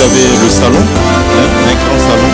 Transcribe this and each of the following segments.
avez le salon, un grand salon.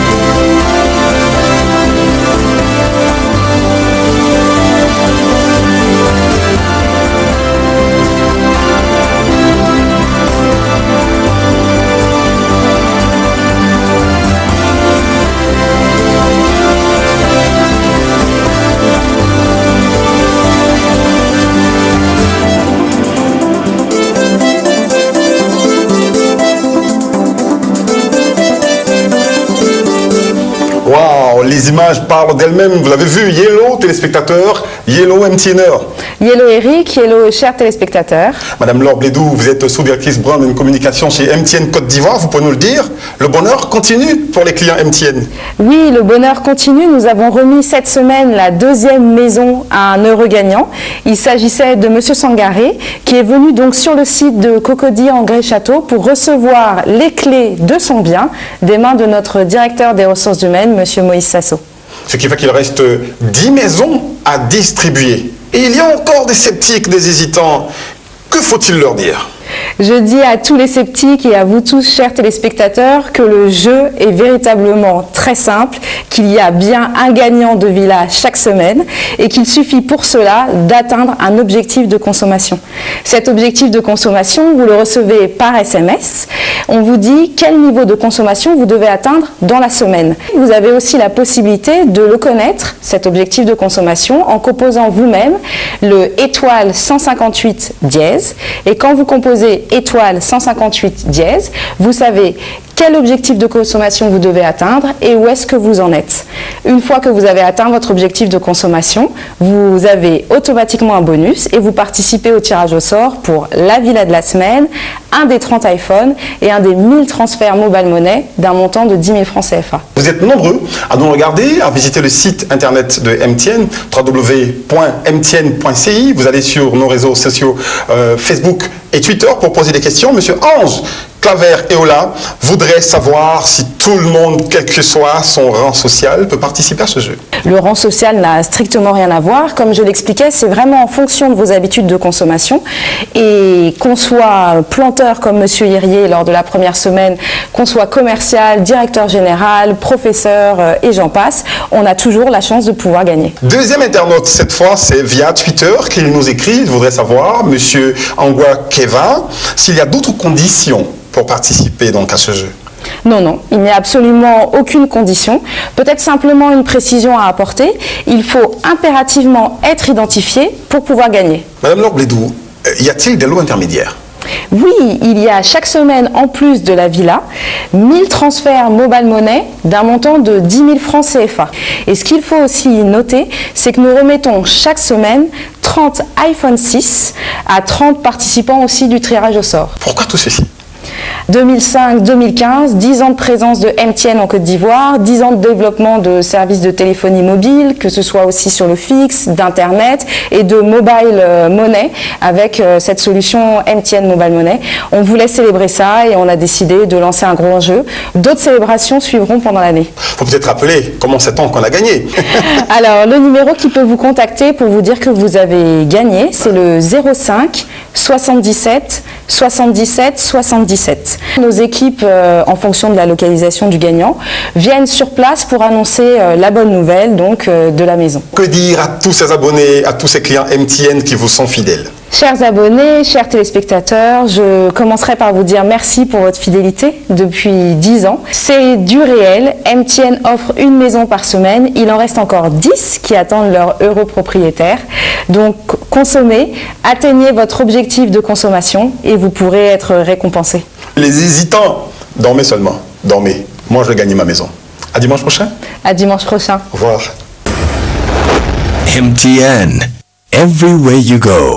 Waouh, les images parlent d'elles-mêmes. Vous l'avez vu, Yellow, téléspectateurs, Yellow MTNer. Yellow Eric, Yellow chers téléspectateurs. Madame Laure Blédou, vous êtes sous-directrice brand and communication chez MTN Côte d'Ivoire. Vous pouvez nous le dire, le bonheur continue pour les clients MTN. Oui, le bonheur continue. Nous avons remis cette semaine la deuxième maison à un heureux gagnant. Il s'agissait de Monsieur Sangaré, qui est venu donc sur le site de Cocody en Grès-Château pour recevoir les clés de son bien des mains de notre directeur des ressources humaines, Monsieur Moïse Sasso. Ce qui fait qu'il reste 10 maisons à distribuer. Et il y a encore des sceptiques, des hésitants. Que faut-il leur dire ? Je dis à tous les sceptiques et à vous tous, chers téléspectateurs, que le jeu est véritablement très simple, qu'il y a bien un gagnant de villa chaque semaine et qu'il suffit pour cela d'atteindre un objectif de consommation. Cet objectif de consommation, vous le recevez par SMS. On vous dit quel niveau de consommation vous devez atteindre dans la semaine. Vous avez aussi la possibilité de le connaître, cet objectif de consommation, en composant vous-même le étoile 158 dièse. Et quand vous composez étoile 158 dièse, vous savez quel objectif de consommation vous devez atteindre et où est-ce que vous en êtes. Une fois que vous avez atteint votre objectif de consommation, vous avez automatiquement un bonus et vous participez au tirage au sort pour la villa de la semaine, un des 30 iPhones et un des 1000 transferts mobile money d'un montant de 10 000 francs CFA. Vous êtes nombreux à nous regarder, à visiter le site internet de MTN, www.mtn.ci. Vous allez sur nos réseaux sociaux Facebook et Twitter pour poser des questions. Monsieur Ange Claver Eola voudrait savoir si tout le monde, quel que soit son rang social, peut participer à ce jeu. Le rang social n'a strictement rien à voir. Comme je l'expliquais, c'est vraiment en fonction de vos habitudes de consommation. Et qu'on soit planteur comme Monsieur Hirier lors de la première semaine, qu'on soit commercial, directeur général, professeur et j'en passe, on a toujours la chance de pouvoir gagner. Deuxième internaute, cette fois, c'est via Twitter qu'il nous écrit. Il voudrait savoir, Monsieur Angwa Keva, s'il y a d'autres conditions pour participer donc à ce jeu. Non, non, il n'y a absolument aucune condition. Peut-être simplement une précision à apporter. Il faut impérativement être identifié pour pouvoir gagner. Madame Laure Blédou, y a-t-il des lots intermédiaires ? Oui, il y a chaque semaine, en plus de la villa, 1000 transferts mobile money d'un montant de 10 000 francs CFA. Et ce qu'il faut aussi noter, c'est que nous remettons chaque semaine 30 iPhone 6 à 30 participants aussi du tirage au sort. Pourquoi tout ceci ? 2005-2015, 10 ans de présence de MTN en Côte d'Ivoire, 10 ans de développement de services de téléphonie mobile, que ce soit aussi sur le fixe, d'internet et de mobile money avec cette solution MTN Mobile Money. On voulait célébrer ça et on a décidé de lancer un gros jeu. D'autres célébrations suivront pendant l'année. Faut peut-être rappeler comment c'est qu'on a gagné. Alors, le numéro qui peut vous contacter pour vous dire que vous avez gagné, c'est le 05 77 77 77. Nos équipes, en fonction de la localisation du gagnant, viennent sur place pour annoncer la bonne nouvelle donc, de la maison. Que dire à tous ces abonnés, à tous ces clients MTN qui vous sont fidèles ? Chers abonnés, chers téléspectateurs, je commencerai par vous dire merci pour votre fidélité depuis 10 ans. C'est du réel. MTN offre une maison par semaine. Il en reste encore 10 qui attendent leur heureux propriétaire. Donc, consommez, atteignez votre objectif de consommation et vous pourrez être récompensé. Les hésitants, dormez seulement. Dormez. Moi, je vais gagner ma maison. À dimanche prochain. À dimanche prochain. Au revoir. MTN. Everywhere you go.